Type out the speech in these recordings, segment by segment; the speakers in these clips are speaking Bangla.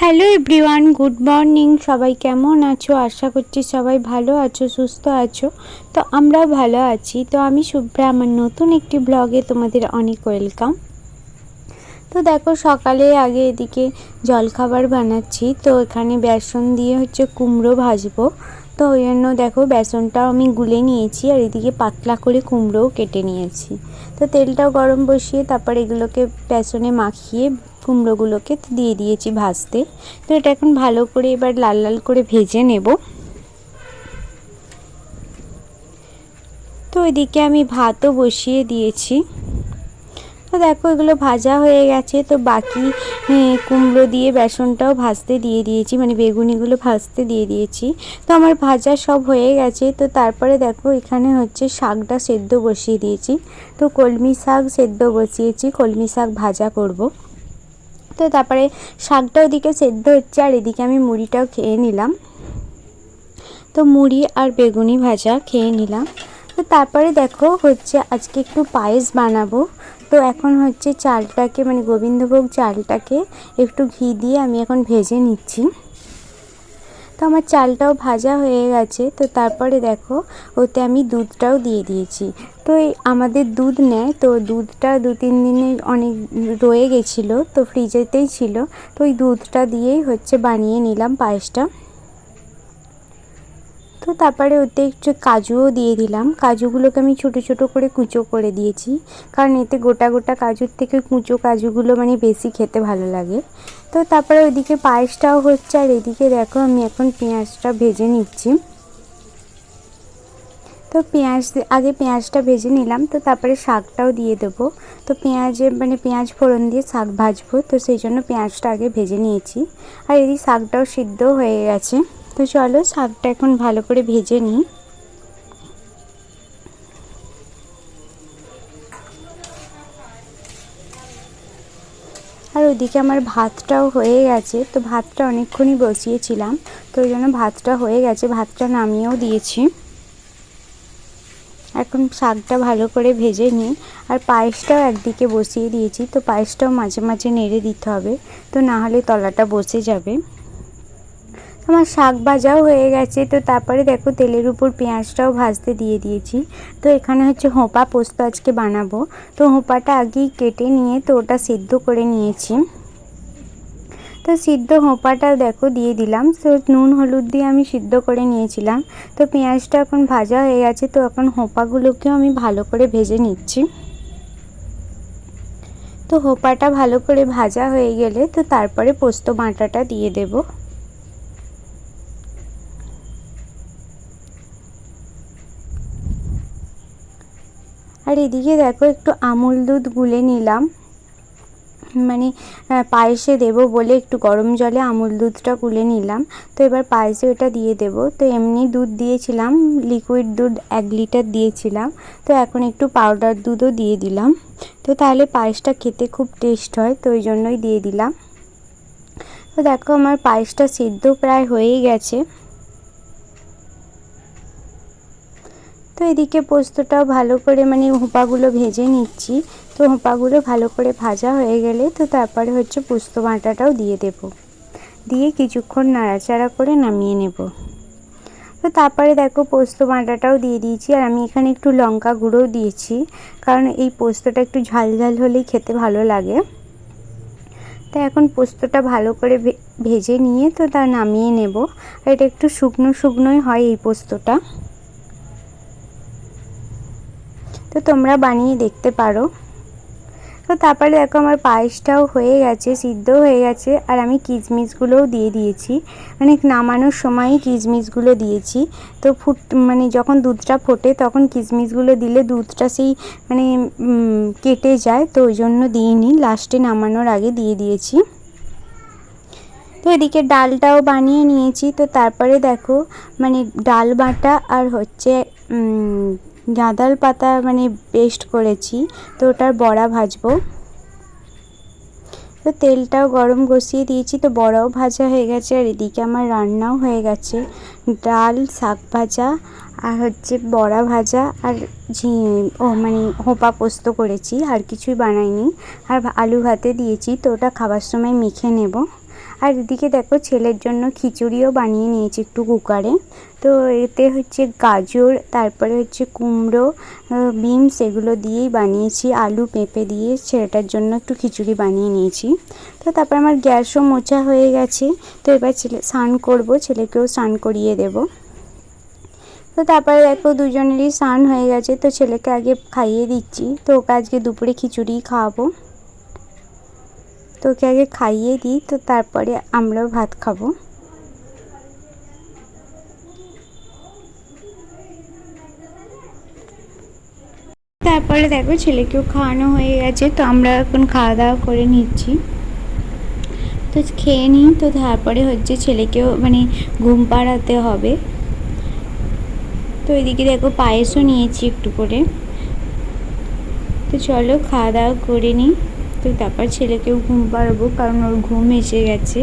Hello everyone, good morning. সবাই কেমন আছো? আশা করছি সবাই ভালো আছো, সুস্থ আছো। তো আমরাও ভালো আছি। তো আমি শুভ্রা, আমার নতুন একটি ব্লগে তোমাদের অনেক ওয়েলকাম। তো দেখো, সকালে আগে এদিকে জলখাবার বানাচ্ছি। তো এখানে বেসন দিয়ে কুমড়ো ভাজবো। তো ওই জন্য দেখো বেসনটাও আমি গুলে নিয়েছি, আর এদিকে পাতলা করে কুমড়োও কেটে নিয়েছি। তো তেলটাও গরম বসিয়ে তারপর এগুলোকে বেসনে মাখিয়ে কুমড়োগুলোকে দিয়ে দিয়েছি ভাজতে। তো এটা এখন ভালো করে এবার লাল লাল করে ভেজে নেব। তো এদিকে আমি ভাতও বসিয়ে দিয়েছি। তো দেখো এগুলো ভাজা হয়ে গেছে। তো বাকি কুমড়ো দিয়ে বেসনটাও ভাজতে দিয়ে দিয়েছি, মানে বেগুনিগুলো ভাজতে দিয়ে দিয়েছি। তো আমার ভাজা সব হয়ে গেছে। তো তারপরে দেখো এখানে শাকটা সেদ্ধ বসিয়ে দিয়েছি। তো কলমি শাক সেদ্ধ বসিয়েছি, কলমি শাক ভাজা করব। তো তারপরে শাকটা ওদিকে সেদ্ধ হচ্ছে, আর এদিকে আমি মুড়িটাও খেয়ে নিলাম। তো মুড়ি আর বেগুনি ভাজা খেয়ে নিলাম। তো তারপরে দেখো আজকে একটু পায়েস বানাবো। তো এখন চালটাকে, মানে গোবিন্দভোগ চালটাকে একটু ঘি দিয়ে আমি এখন ভেজে নিচ্ছি। তো আমার চালটাও ভাজা হয়ে গেছে। তো তারপরে দেখো ওতে আমি দুধটাও দিয়ে দিয়েছি। তো এই আমাদের দুধ নেয়, তো দুধটা 2-3 দিনে অনেক রয়ে গেছিলো, তো ফ্রিজেতেই ছিল। তো ওই দুধটা দিয়েই বানিয়ে নিলাম পায়েসটা। তো তারপরে ওতে একটু কাজুও দিয়ে দিলাম। কাজুগুলোকে আমি ছোটো ছোটো করে কুচো করে দিয়েছি, কারণ এতে গোটা গোটা কাজুর থেকে কুচো কাজুগুলো মানে বেশি খেতে ভালো লাগে। তো তারপরে ওইদিকে পায়েসটাও হচ্ছে, আর এদিকে দেখো আমি এখন পেঁয়াজটা ভেজে নিচ্ছি। তো আগে পেঁয়াজটা ভেজে নিলাম। তো তারপরে শাকটাও দিয়ে দেবো। তো পেঁয়াজ ফোড়ন দিয়ে শাক ভাজবো, তো সেই জন্য পেঁয়াজটা আগে ভেজে নিয়েছি। আর এদিকে শাকটাও সিদ্ধ হয়ে গেছে। তো চলো শাকটা এখন ভালো করে ভেজে নিই। আর ওইদিকে আমার ভাতটাও হয়ে গেছে। তো ভাতটা অনেকক্ষণই বসিয়েছিলাম, তো ওই জন্য ভাতটা হয়ে গেছে, ভাতটা নামিয়েও দিয়েছি। এখন শাকটা ভালো করে ভেজে নিই। আর পায়েসটাও একদিকে বসিয়ে দিয়েছি। তো পায়েসটাও মাঝে মাঝে নেড়ে দিতে হবে, তো না হলে তলাটা বসে যাবে। আমার শাক ভাজাও হয়ে গেছে। তো তারপরে দেখো তেলের উপর পেঁয়াজটাও ভাজতে দিয়ে দিয়েছি। তো এখানে হোঁপা পোস্ত আজকে বানাবো। তো হোঁপাটা আগেই কেটে নিয়ে তো ওটা সিদ্ধ করে নিয়েছি। তো সিদ্ধ হোঁপাটা দেখো দিয়ে দিলাম। তো নুন হলুদ দিয়ে আমি সিদ্ধ করে নিয়েছিলাম। তো পেঁয়াজটা এখন ভাজা হয়ে গেছে। তো এখন হোঁপাগুলোকেও আমি ভালো করে ভেজে নিচ্ছি। তো হোঁপাটা ভালো করে ভাজা হয়ে গেলে তো তারপরে পোস্ত বাটাটা দিয়ে দেব। আর এদিকে দেখো একটু আমুল দুধ গুলে নিলাম, মানে পায়েসে দেবো বলে একটু গরম জলে আমুল দুধটা গুলে নিলাম। তো এবার পায়েসে ওটা দিয়ে দেব। তো এমনি দুধ দিয়েছিলাম, লিকুইড দুধ 1 লিটার দিয়েছিলাম। তো এখন একটু পাউডার দুধও দিয়ে দিলাম। তো তাহলে পায়েসটা খেতে খুব টেস্ট হয়, তো ওই জন্যই দিয়ে দিলাম। তো দেখো আমার পায়েসটা সিদ্ধ প্রায় হয়েই গেছে। তো এদিকে পোস্তটাও ভালো করে, মানে হোঁপাগুলো ভেজে নিচ্ছি। তো হোঁপাগুলো ভালো করে ভাজা হয়ে গেলে তো তারপরে পোস্ত বাটাটাও দিয়ে দেব, দিয়ে কিছুক্ষণ নাড়াচাড়া করে নামিয়ে নেব। তো তারপরে দেখো পোস্ত বাটাটাও দিয়ে দিয়েছি, আর আমি এখানে একটু লঙ্কা গুঁড়োও দিয়েছি, কারণ এই পোস্তটা একটু ঝাল ঝাল হলেই খেতে ভালো লাগে। তো এখন পোস্তটা ভালো করে ভেজে নিয়ে তো তা নামিয়ে নেব। আর এটা একটু শুকনো শুকনোই হয় এই পোস্তটা। তো তোমরা বানিয়ে দেখতে পারো। তো তারপরে দেখো আমার পায়েসটাও হয়ে গেছে, সিদ্ধ হয়ে গেছে। আর আমি কিশমিশগুলোও দিয়ে দিয়েছি, মানে নামানোর সময়ই কিশমিশগুলো দিয়েছি। তো মানে যখন দুধটা ফোটে তখন কিশমিশগুলো দিলে দুধটা সেই মানে কেটে যায়, তো ওই জন্য দিইনি, লাস্টে নামানোর আগে দিয়ে দিয়েছি। তো এদিকে ডালটাও বানিয়ে নিয়েছি। তো তারপরে দেখো মানে ডাল বাটা আর গাঁদাল পাতা মানে পেস্ট করেছি, তো ওটার বড়া ভাজবো। তো তেলটাও গরম বসিয়ে দিয়েছি, তো বড়াও ভাজা হয়ে গেছে। আর এদিকে আমার রান্নাও হয়ে গেছে, ডাল, শাক ভাজা আর বড়া ভাজা আর মানে হোঁপা পোস্ত করেছি, আর কিছুই বানাইনি। আর আলু ভাতে দিয়েছি, তো ওটা খাবার সময় মেখে নেব। আর এদিকে দেখো ছেলের জন্য খিচুড়িও বানিয়ে নিয়েছি একটু কুকারে। তো এতে হচ্ছে গাজর, তারপরে হচ্ছে কুমড়ো, বিনস এগুলো দিয়েই বানিয়েছি, আলু পেঁপে দিয়ে ছেলেটার জন্য একটু খিচুড়ি বানিয়ে নিয়েছি। তো তারপর আমার গ্যাসও মোছা হয়ে গেছে। তো এবার স্নান করবো, ছেলেকেও স্নান করিয়ে দেবো। তো তারপরে দেখো দুজনেরই স্নান হয়ে গেছে। তো ছেলেকে আগে খাইয়ে দিচ্ছি, তো ওকে আজকে দুপুরে খিচুড়ি খাওয়াবো। তো ওকে আগে খাইয়ে দিই, তো তারপরে আমরাও ভাত খাবো। তারপরে দেখো ছেলেকেও খাওয়ানো হয়ে গেছে। তো আমরা এখন খাওয়া দাওয়া করে নিচ্ছি। তো খেয়ে নিই, তো তারপরে হচ্ছে ছেলেকেও মানে ঘুম পাড়াতে হবে। তো এদিকে দেখো পায়েসও নিয়েছি একটু করে। তো চলো খাওয়া দাওয়া করে নিই, তো তারপর ছেলেকেও ঘুম পাড়াবো, কারণ ওর ঘুম এসে গেছে।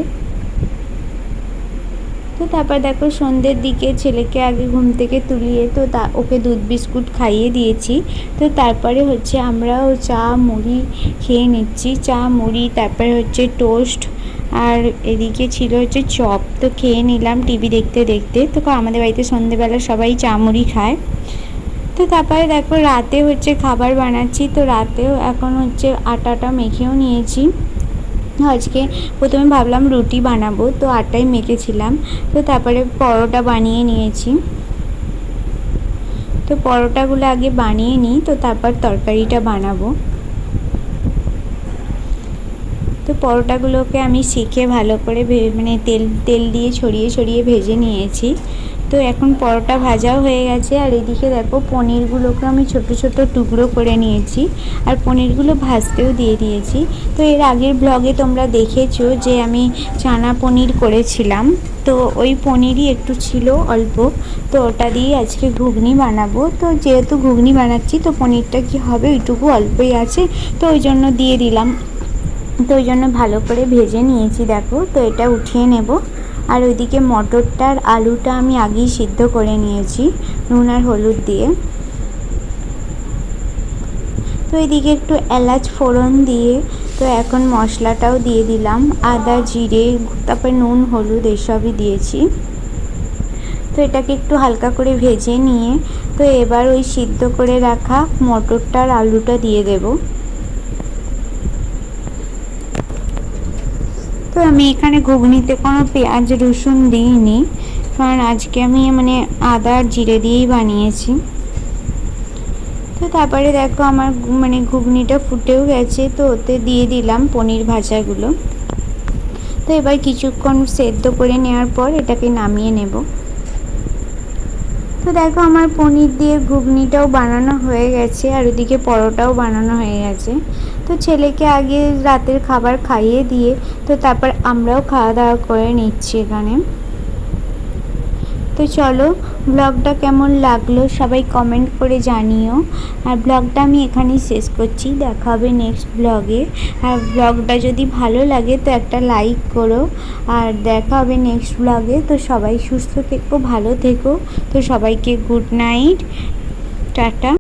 তো তারপর দেখো সন্ধ্যের দিকে ছেলেকে আগে ঘুম থেকে তুলিয়ে তো ওকে দুধ বিস্কুট খাইয়ে দিয়েছি। তো তারপরে হচ্ছে আমরাও চা মুড়ি খেয়ে নিচ্ছি, চা মুড়ি, তারপরে হচ্ছে টোস্ট, আর এদিকে ছিল হচ্ছে চপ। তো খেয়ে নিলাম টিভি দেখতে দেখতে। তো আমাদের বাড়িতে সন্ধ্যেবেলা সবাই চা মুড়ি খায়। তো তারপরে দেখো রাতে হচ্ছে খাবার বানাচ্ছি। তো রাতেও এখন হচ্ছে আটাটা মেখেও নিয়েছি। আজকে প্রথমে ভাবলাম রুটি বানাবো, তো আটাই মেখেছিলাম। তো তারপরে পরোটা বানিয়ে নিয়েছি। তো পরোটাগুলো আগে বানিয়ে নিই, তো তারপর তরকারিটা বানাবো। তো পরোটাগুলোকে আমি সেঁকে ভালো করে মানে তেল দিয়ে ছড়িয়ে ছড়িয়ে ভেজে নিয়েছি। তো এখন পরোটা ভাজাও হয়ে গেছে। আর এদিকে দেখো পনিরগুলোকে আমি ছোট ছোট টুকরো করে নিয়েছি, আর পনিরগুলো ভাজতেও দিয়ে দিয়েছি। তো এর আগের ব্লগে তোমরা দেখেছো যে আমি চানা পনির করেছিলাম। তো ওই পনিরই একটু ছিল অল্প, তো ওটা দিয়ে আজকে ঘুগনি বানাবো। তো যেহেতু ঘুগনি বানাচ্ছি, তো পনিরটা কি হবে ওইটুকু অল্পই আছে, তো ওই জন্য দিয়ে দিলাম। তো ওই জন্য ভালো করে ভেজে নিয়েছি দেখো। তো এটা উঠিয়ে নেব। আর ওইদিকে মটরটা আর আলুটা আমি আগেই সিদ্ধ করে নিয়েছি নুন আর হলুদ দিয়ে। তো এদিকে একটু এলাচ ফোড়ন দিয়ে তো এখন মশলাটাও দিয়ে দিলাম, আদা জিরে, তারপরে নুন হলুদ এসবই দিয়েছি। তো এটাকে একটু হালকা করে ভেজে নিয়ে তো এবার ওই সিদ্ধ করে রাখা মটরটা আর আলুটা দিয়ে দেব। তো আমি এখানে ঘুগনিতে কোনো পেঁয়াজ রসুন দিইনি, কারণ আজকে আমি মানে আদা আর জিরে দিয়েই বানিয়েছি। তো তারপরে দেখো আমার মানে ঘুগনিটা ফুটেও গেছে। তো ওতে দিয়ে দিলাম পনির ভাজাগুলো। তো এবার কিছুক্ষণ সেদ্ধ করে নেওয়ার পর এটাকে নামিয়ে নেব। তো দেখো আমার পনির দিয়ে ঘুগনিটাও বানানো হয়ে গেছে, আর ওদিকে পরোটাও বানানো হয়ে গেছে। তো ছেলেকে আগে রাতের খাবার খাইয়ে দিয়ে তো তারপর আমরাও খাওয়া দাওয়া করে নিচ্ছি এখানে। তো চলো ব্লগটা কেমন লাগলো সবাই কমেন্ট করে জানিও। আর ব্লগটা আমি এখানেই শেষ করছি, দেখা হবে নেক্সট ব্লগে। আর ব্লগটা যদি ভালো লাগে তো একটা লাইক করো, আর দেখা হবে নেক্সট ব্লগে। তো সবাই সুস্থ থেকো, ভালো থেকো। তো সবাইকে গুড নাইট, টাটা।